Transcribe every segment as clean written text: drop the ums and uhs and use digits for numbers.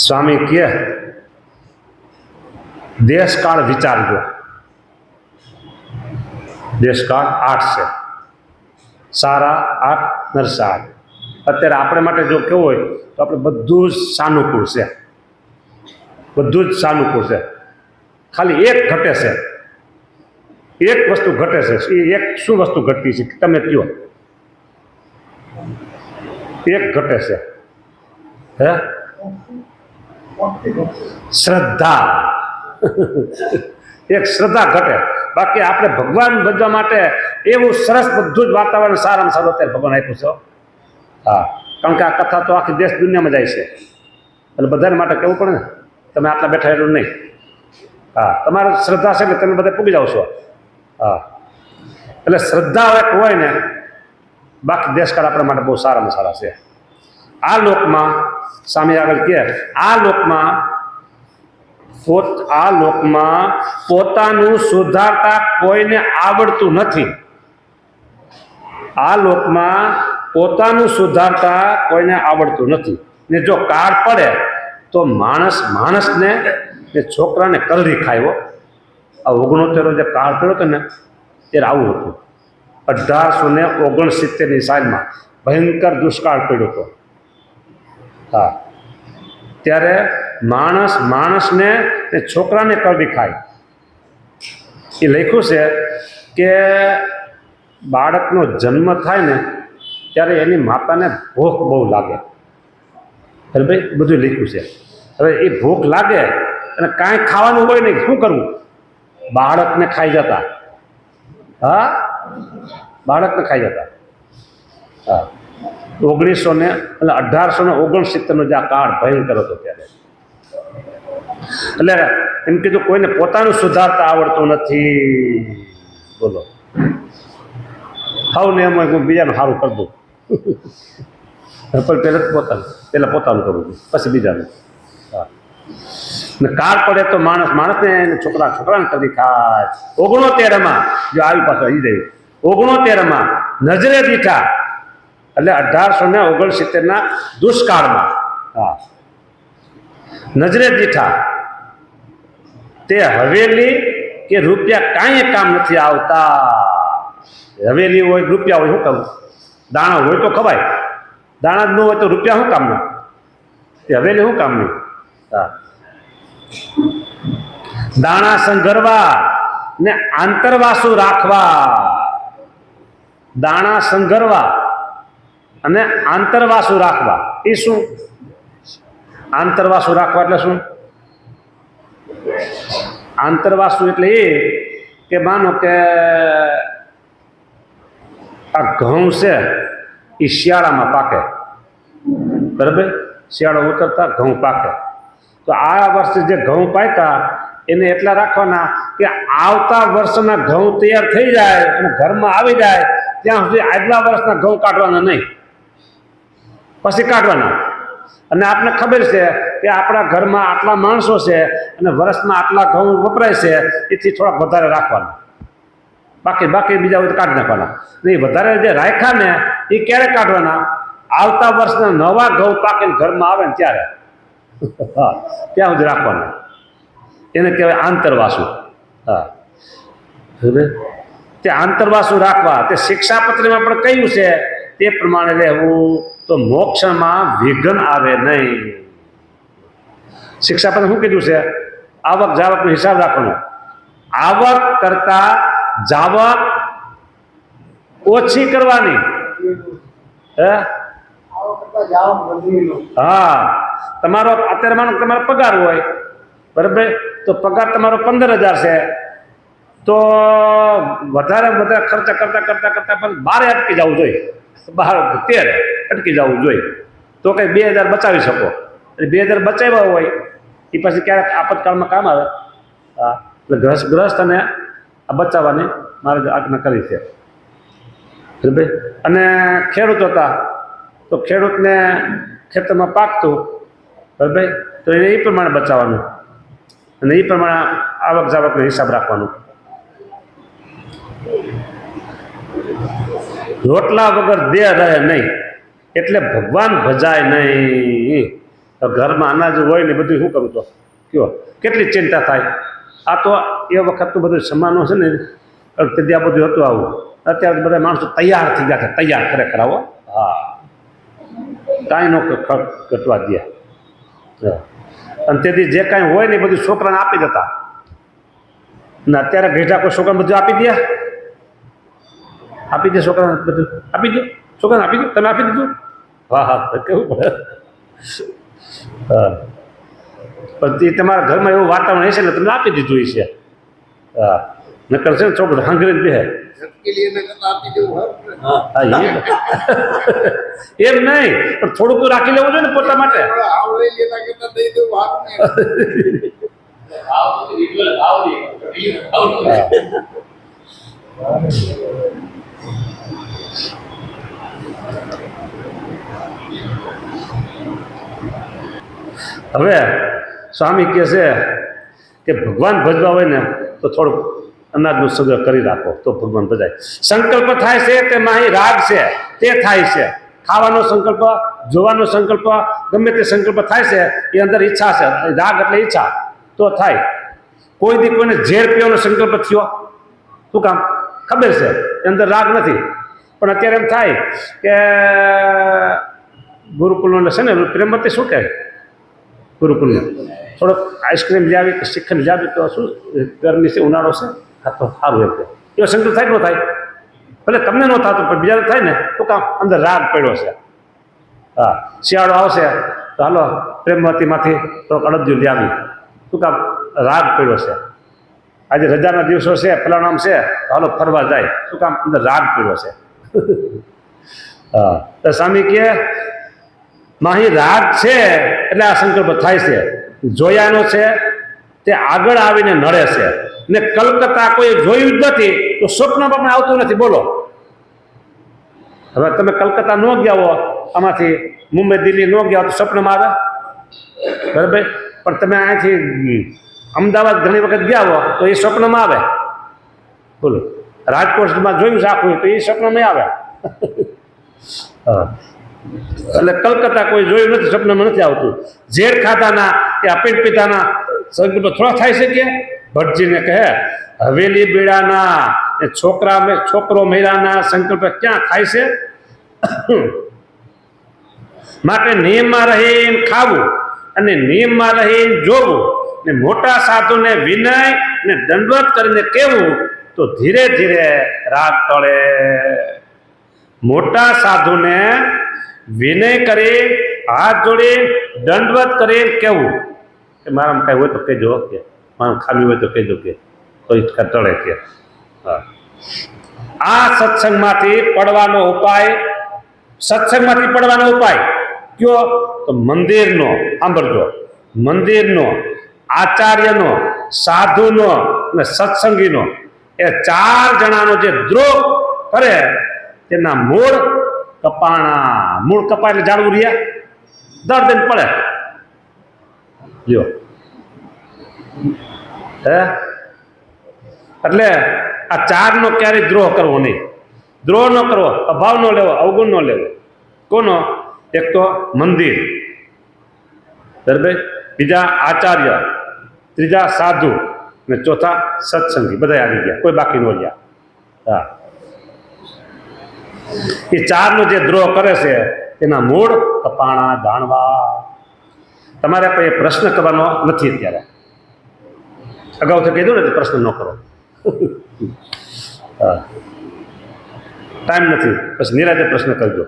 સ્વામી કહે દેશકાળ વિચારજો. દેશકાળ 8 છે, સારા 8 નરસા 8. અત્યારે આપણે માટે જો કેવું હોય તો આપણે બધું જ સાનુકૂળ છે, બધું જ સાનુકૂળ છે. ખાલી એક ઘટે છે, એક વસ્તુ ઘટે છે. એ એક શું વસ્તુ ઘટતી છે તમે કહો? એક ઘટે છે, હે? શ્રદ્ધા. એક શ્રદ્ધા ઘટે. બાકી આપણે ભગવાન ભજવા માટે એવું સરસ બધું જ વાતાવરણ સારામાં સારું અત્યારે ભગવાન આપ્યું છે. હા, કારણ કે આ કથા તો આખી દેશ દુનિયામાં જાય છે, એટલે બધાને માટે કહેવું પડે ને. તમે આટલા બેઠા એટલું નહીં. હા, તમારી શ્રદ્ધા છે એટલે તમે બધા પૂગી જાઓ છો. હા, એટલે શ્રદ્ધા એક હોય ને, બાકી દેશકાળ આપણા માટે બહુ સારામાં સારા છે. આ લોકમાં સ્વામી આગળ કહે આ લોકમાં પોતાનું સુધારતા કોઈને આવડતું નથી. આ લોકમાં પોતાનું સુધારતા કોઈને આવડતું નથી. ને જો કાળ પડે તો માણસને ને છોકરાને કરડી ખાયો. આ 69 જે કાળ પડ્યો હતો ને ત્યારે આવું હતું. 1869ની સાલમાં ભયંકર દુષ્કાળ પડ્યો હતો. હા, ત્યારે માણસને ને છોકરાને કરડી ખાય. એ લખ્યું છે કે બાળકનો જન્મ થાય ને ત્યારે એની માતાને ભૂખ બહુ લાગે. અરે ભાઈ, બધું લખ્યું છે. હવે એ ભૂખ લાગે અને કાંઈ ખાવાનું હોય નહીં, શું કરવું? બાળકને ખાઈ જતા. હા, બાળકને ખાઈ જતા. હા, 1869નો જે આ કાળ ભયંકર હતો ત્યારે. એટલે એમ કીધું કોઈને પોતાનું સુધારતા આવડતું નથી. બોલો, હાવ ને એમ હું બીજાનું સારું કરી દઉં. પહેલાં પોતાનું કરું છું, પછી બીજાનું. હા, ને કાળ પડે તો માણસને છોકરાને કરી ખાય. 69માં જો આવી પાછો આવી જાય 69માં નજરે દીઠા, એટલે 1869ના દુષ્કાળમાં. હા, નજરે દીઠા તે હવેલી કે રૂપિયા કાંઈ કામ નથી આવતા. હવેલી હોય, રૂપિયા હોય, શું કરવું? દાણા હોય તો ખવાય, દાણા જ ન હોય તો રૂપિયા શું કામના? તે હવેલી શું કામની? હા, દાણા સંઘરવા ને આંતરવાસુ રાખવા. દાણા સંઘરવા અને આંતરવાસુ રાખવા. એ શું? આંતરવાસુ રાખવા એટલે શું? આંતરવાસુ એટલે એ કે માનો કે આ ઘઉં છે એ શિયાળામાં પાકે, બરાબર? શિયાળો ઉતરતા ઘઉં પાકે. તો આ વર્ષે જે ઘઉં પાક્યા એને એટલા રાખવાના કે આવતા વર્ષના ઘઉં તૈયાર થઈ જાય અને ઘરમાં આવી જાય ત્યાં સુધી આગલા વર્ષના ઘઉં કાઢવાના નહીં, પછી કાઢવાના. અને આપને ખબર છે કે આપણા ઘરમાં આટલા માણસો છે અને વર્ષમાં આટલા ઘઉં વપરાય છે, એથી થોડાક વધારે રાખવાના. બાકી બીજા હોય તો કાઢી નાખવાના. નહીં, વધારે જે રાખ્યા ને એ ક્યારે કાઢવાના? આવતા વર્ષના નવા ઘઉં પાકીને ઘરમાં આવે ને ત્યારે. હા, ત્યાં સુધી રાખવાના. એને કહેવાય આંતરવાસુ. હા, તે આંતરવાસુ રાખવા. તે શિક્ષાપત્રમાં પણ કહ્યું છે તે પ્રમાણે રહેવું તો મોક્ષમાં વિઘ્ન આવે નહીં. શિક્ષાપત્ર શું કીધું છે? આવક જાવકનો હિસાબ રાખવાનો. આવક કરતા જાવક ઓછી કરવાની. હા, તમારો અત્યારે માનો તમારો પગાર હોય, બરાબર? તો પગાર તમારો 15,000 છે, તો વધારે ખર્ચા કરતા પણ 12 અટકી જવું જોઈએ, 13 અટકી જવું જોઈએ. તો કંઈ 2,000 બચાવી શકો. એટલે 2,000 બચાવ્યા હોય એ પછી ક્યારેક આપતકાળમાં કામ આવે. હા, એટલે ગ્રસ્ત અને આ બચાવવાની મારે આજ્ઞા કરી છે, બરાબર? અને ખેડૂત હતા તો ખેડૂતને ખેતરમાં પાકતું, બરાબર? તો એને એ પ્રમાણે બચાવવાનું અને એ પ્રમાણે આવક જાવકનો હિસાબ રાખવાનો. રોટલા વગર દેહ રહે નહીં, એટલે ભગવાન ભજાય નહીં. તો ઘરમાં અનાજ હોય ને બધું શું કરું તો કયો કેટલી ચિંતા થાય. આ તો એ વખતનું બધું સમાનો છે ને ત્યાં બધું હતું આવું. અત્યારે બધા માણસો તૈયાર થઈ ગયા છે, તૈયાર ખરેખર આવો. હા, કાંઈ નો કટવા દે. અને તેથી જે કાંઈ હોય ને એ બધું છોકરાને આપી દેતા. ને અત્યારે ઘેટા કોઈ છોકરાને બધું આપી દે, આપી દે છોકરાને બધું આપી દો, છોકરાને આપી દો. તમે આપી દીધું? હા હા, કેવું પડે. હા, પણ એ તમારા ઘરમાં એવું વાતાવરણ હશે ને તમને આપી દીધું હશે. હા, નકર છે ને છોકરો હાંગરીને બે. એમ નહીં, પણ થોડુંક તો રાખી લેવું જોઈએ ને પોતા માટે. હવે સ્વામી કહે છે કે ભગવાન ભજવા હોય ને તો થોડુંક અનાજનો સંગ્રહ કરી રાખો તો ભગવાન ભજાય. સંકલ્પ થાય છે તે માહી રાગ છે તે થાય છે. ખાવાનો સંકલ્પ, જોવાનો સંકલ્પ, ગમે તે સંકલ્પ થાય છે એ અંદર ઈચ્છા છે. રાગ એટલે ઈચ્છા તો થાય. કોઈ દી કોઈને ઝેર પીવાનો સંકલ્પ થયો? શું કામ? ખબર છે એ અંદર રાગ નથી, પણ અત્યારે એમ થાય કે ગુરુકુલનો છે ને પ્રેમવતી શું કહે ગુરુકુલને થોડોક આઈસ્ક્રીમ લાવી કે શ્રીખંડ લાવી તો શું ગરમી છે, ઉનાળો છે, હા તો સારું એમ કે એવો સંકલ્પ થાય ન થાય? ભલે તમને ન થતો પણ બીજાને થાય ને તો કામ અંદર રાગ પડ્યો છે. હા, શિયાળો આવશે તો હાલો પ્રેમવતીમાંથી થોડોક અડદિયું લઈ આવી. શું કામ? રાગ પડ્યો છે. આજે રજાના દિવસો છે, ફલાણામ છે, તો હાલો ફરવા જાય. શું કામ? અંદર રાગ પડ્યો છે. હા, તો સ્વામી કહે માહી રાગ છે એટલે આ સંકલ્પ થાય છે. જોયાનો છે તે આગળ આવીને નડે છે ને કલકત્તા કોઈ જોયું જ નથી તો સ્વપ્નમાં પણ આવતું નથી. બોલો, હવે તમે કલકત્તા ન ગયા હો, આમાંથી મુંબઈ દિલ્હી ન ગયા હો તો સ્વપ્નમાં આવે? બરાબર. પણ તમે અહીંથી અમદાવાદ ઘણી વખત ગયા હો તો એ સ્વપ્નમાં આવે. બોલો, રાજકોટમાં જોયું છે આખું તો એ સ્વપ્નમાં આવે. હા, એટલે કલકત્તા કોઈ જોયું નથી, સ્વપ્નમાં નથી આવતું. ઝેર ખાધાના કે અપીટ પિતાના સંકલ્પ થોડા થાય છે કે? ભટજીને કહે હવેલી બેડાના એ છોકરો મેળાના સંકલ્પ ક્યાં થાય છે? માટે નિયમમાં રહીને ખાવું અને નિયમમાં રહીને જોવું ને મોટા સાધુને વિનય ને દંડવત કરીને કહેવું તો ધીરે ધીરે રાગ ટળે. મોટા સાધુને વિનય કરી હાથ જોડી દંડવત કરી કેવું કે મારામાં કાંઈ હોય તો કહેજો, કે મારામાં ખામી હોય તો કહેજો, કે તો ટળે કે. હા, આ સત્સંગમાંથી પડવાનો ઉપાય, સત્સંગમાંથી પડવાનો ઉપાય કયો? તો મંદિરનો, સાંભળજો, મંદિરનો, આચાર્યનો, સાધુનો અને સત્સંગીનો, એ 4 જણાનો જે દ્રોહ કરે તેના મૂળ કપાણા. મૂળ કપા એટલે જાળવું રહ્યા, દર્દ પડે. લ્યો હે, એટલે આ 4નો ક્યારેય દ્રોહ કરવો નહીં. દ્રોહ ન કરવો, અભાવ ન લેવો, અવગુણ ન લેવો. કોનો? એક તો મંદિર, બરાબર, બીજા આચાર્ય, ત્રીજા સાધુ ને ચોથા સત્સંગી. બધા આવી ગયા, કોઈ બાકી ન રહ્યા. હા, એ 4નો જે દ્રોહ કરે છે તેના મૂળ કપાણા જાણવા. તમારે કોઈ પ્રશ્ન કરવાનો નથી અત્યારે. અગાઉથી કીધું ને પ્રશ્ન ન કરો. હા, ટાઈમ નથી, પછી નિરાતે પ્રશ્ન કરજો.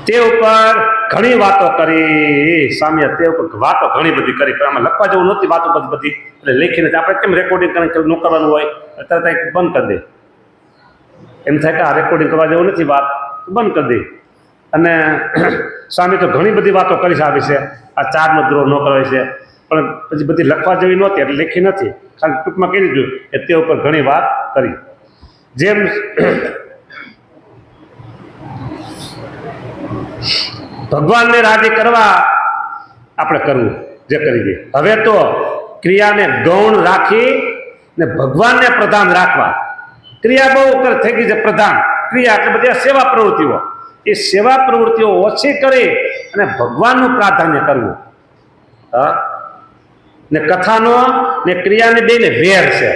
તે ઉપર ઘણી વાતો કરી સ્વામીએ, તે ઉપર વાતો ઘણી બધી કરી, પણ આમાં લખવા જેવું નથી વાતો બધી. એટલે લેખીને આપણે કેમ રેકોર્ડિંગ ન કરવાનું હોય, અત્યારે બંધ કરી દે. એમ થાય કે આ રેકોર્ડિંગ કરવા જેવું નથી, વાત બંધ કરી દે. અને સ્વામી તો ઘણી બધી વાતો કરી છે આ વિશે, આ 4નો દ્રોહ ન કરવાય છે, પણ પછી બધી લખવા જેવી નહોતી એટલે લેખી નથી. ખાલી ટૂંકમાં કહી દીધું કે તે ઉપર ઘણી વાત કરી. જેમ ભગવાનને રાજી કરવા આપણે કરવું જે કરી દઈએ. હવે તો ક્રિયાને ગૌણ રાખી ને ભગવાનને પ્રધાન રાખવા. ક્રિયા બહુ થઈ ગઈ છે પ્રધાન. ક્રિયા એટલે બધી સેવા પ્રવૃત્તિઓ, એ સેવા પ્રવૃત્તિઓ ઓછી કરી અને ભગવાનનું પ્રાધાન્ય કરવું. હા, ને કથાનો ને ક્રિયાની બેને વેર છે.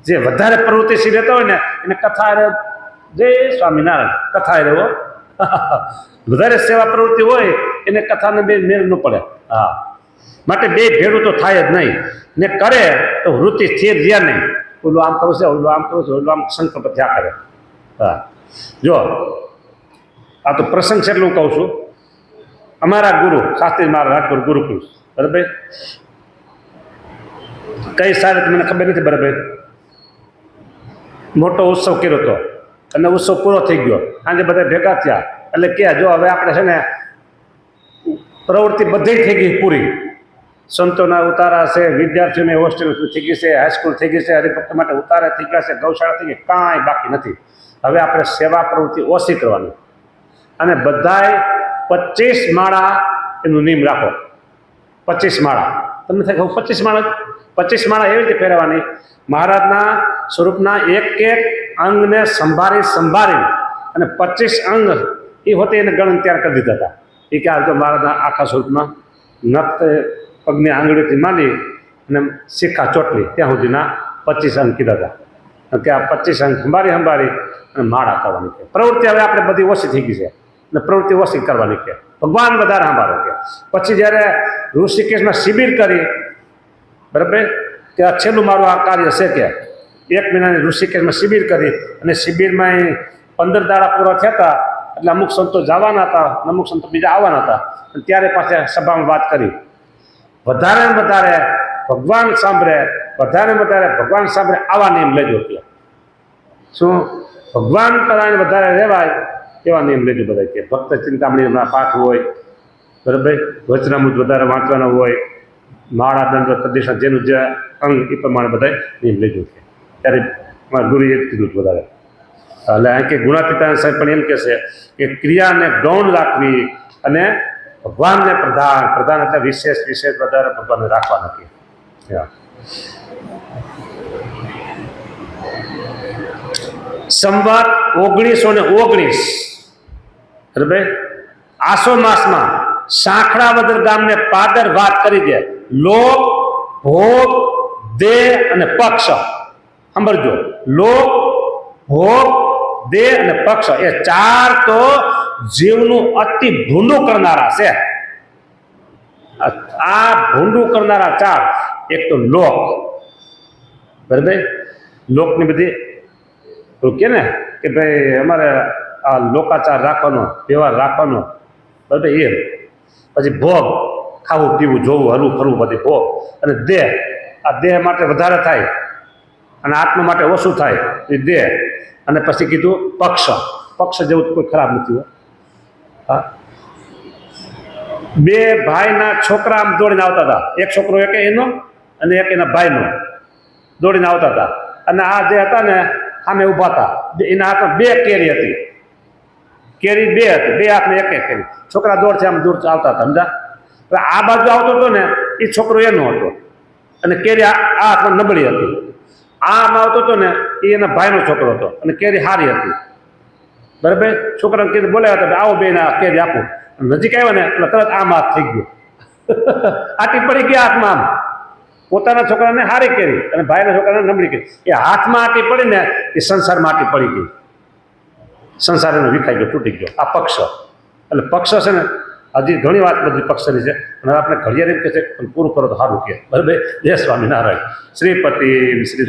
જે વધારે પ્રવૃત્તિશીલ રહેતા હોય ને એને કથા જય સ્વામિનારાયણ કથા રહેવો વધારે સેવા પ્રવૃત્તિ હોય એને કથાને બે મેળ ન પડે. હા, માટે બે ભેડું તો થાય જ નહીં. ને કરે તો વૃત્તિ સ્થિર રહ્યા નહીં. ઓલું આમ કરું છે, ઓલું આમ કરું છે, ઓલું આમ સંકલ્પ થયા કરે. હા, જો આ તો પ્રસંગ છે એટલે હું કહું છું. અમારા ગુરુ શાસ્ત્રી મારા રાજકોટ ગુરુકુળ, બરાબર, કઈ સારી મને ખબર નથી, બરાબર, મોટો ઉત્સવ કર્યો હતો અને ઉત્સવ પૂરો થઈ ગયો. આજે બધા ભેગા થયા એટલે કે જો હવે આપણે છે ને પ્રવૃત્તિ બધી થઈ ગઈ પૂરી. સંતોના ઉતારા છે, વિદ્યાર્થીઓને હોસ્ટેલ થઈ ગઈ છે, હાઈસ્કૂલ થઈ ગઈ છે, હરિભક્ત માટે ઉતારા થઈ ગયા છે, ગૌશાળા થઈ ગઈ, કાંઈ બાકી નથી. હવે આપણે સેવા પ્રવૃત્તિ ઓછી કરવાની અને બધાય 25 માળા એનું નિયમ રાખો. 25 માળા તમને થાય 25 માળા 25 માળા એવી રીતે ફેરવવાની, મહારાજના સ્વરૂપના એક એક અંગને સંભાળી અને 25 અંગ એ હોતે એને ગણન તૈયાર કરી દીધા હતા. એ કે આ તો મહારાજના આખા સ્વરૂપમાં નખ પગની આંગળીથી માંડી અને શિખા ચોટલી ત્યાં સુધીના 25 અંગ કીધા હતા કે આ 25 અંગ સંભાળી અને માળા કરવાની છે. પ્રવૃત્તિ હવે આપણે બધી ઓછી થઈ ગઈ છે અને પ્રવૃત્તિ ઓછી કરવાની છે. ભગવાન વધારે સંભાળો કે પછી જ્યારે ઋષિકેશમાં શિબિર કરી, બરાબર, કે આ છેલ્લું મારું આ કાર્ય છે કે 1 મહિનાની ઋષિકેશમાં શિબિર કરી અને શિબિરમાં 15 દાડા પૂરા થયા હતા એટલે અમુક સંતો જવાના હતા, અમુક સંતો બીજા આવવાના હતા. અને ત્યારે પાછા સભામાં વાત કરી, વધારે ને વધારે ભગવાન સાંભળે, વધારે ને વધારે ભગવાન સાંભળે આવા નિયમ લેજો. કે શું ભગવાન પરાયણ વધારે રહેવાય એવા નિયમ લેજો બધા. કે ભક્ત ચિંતામણીના પાઠ હોય, બરાબર, વચનામૃત વધારે વાંચવાના હોય, માળા દંડ પ્રદેશ જેનું જે અંગ એ પ્રમાણે બધા નિયમ લેજો. કે ત્યારે મારા ગુરુએ જ કીધું વધારે. એટલે અહીં કે ગુણાતીતાન સાહેબ પણ એમ કહે છે કે ક્રિયાને ગૌણ રાખવી અને ભગવાનને પ્રધાન એટલે વિશેષ વધારે ભગવાનને રાખવા નથી. સંવત 1919, બરાબર, આસો માસમાં સાંખડાવદર ગામને પાદર વાત કરી દે. લોક, ભોગ, દેહ અને પક્ષ. સાંભળજો, લોક, ભોગ, દેહ અને પક્ષ એ 4 તો જીવનું અતિ ભૂંડું કરનારા છે. આ ભૂંડું કરનારા 4, એક તો લોક, બરાબર, લોકની બધી કે ને કે ભાઈ અમારે આ લોકાચાર રાખવાનો, વ્યવહાર રાખવાનો, બરાબર, એ પછી ભોગ, ખાવું પીવું જોવું હરવું ફરવું બધી ભોગ. અને દેહ, આ દેહ માટે વધારે થાય અને આત્મા માટે ઓછું થાય એ દેહ. અને પછી કીધું પક્ષ જેવું કોઈ ખરાબ નથી હોય. હા, 2 ભાઈના છોકરા આમ દોડીને આવતા હતા. એક છોકરો એક એનો અને એક એના ભાઈનો દોડીને આવતા હતા. અને આ જે હતા ને સામે ઊભા હતા, એના હાથમાં 2 કેરી હતી. કેરી 2 હતી, 2 હાથમાં એક કેરી. છોકરા દોડથી આમ દૂર આવતા હતા, સમજા. આ બાજુ આવતો હતો ને એ છોકરો એનો હતો અને કેરી આ હાથમાં નબળી હતી. આમ આવતો હતો ને એ એના ભાઈનો છોકરો હતો અને કેરી સારી હતી, બરાબર. છોકરાને કીધું બોલાવ્યા હતા, આવો બેન આ કેરી આપો. નજીક આવ્યો ને એટલે તરત આમ હાથ થઈ ગયો, આટી પડી ગયા હાથમાં. આમ પોતાના છોકરાને સારી કેરી અને ભાઈના છોકરાને નબળી કેરી. એ હાથમાં આટી પડી ને એ સંસારમાં આટી પડી ગઈ. સંસાર એનો વિખાઈ ગયો, તૂટી ગયો. આ પક્ષ એટલે પક્ષ છે ને, હજી ઘણી વાત બધી પક્ષની છે અને આપણે ઘડિયાળ એમ કહે છે પણ પૂરું કરો તો સારું કે, બરાબર. જય સ્વામિનારાયણ. શ્રીપતિ શ્રી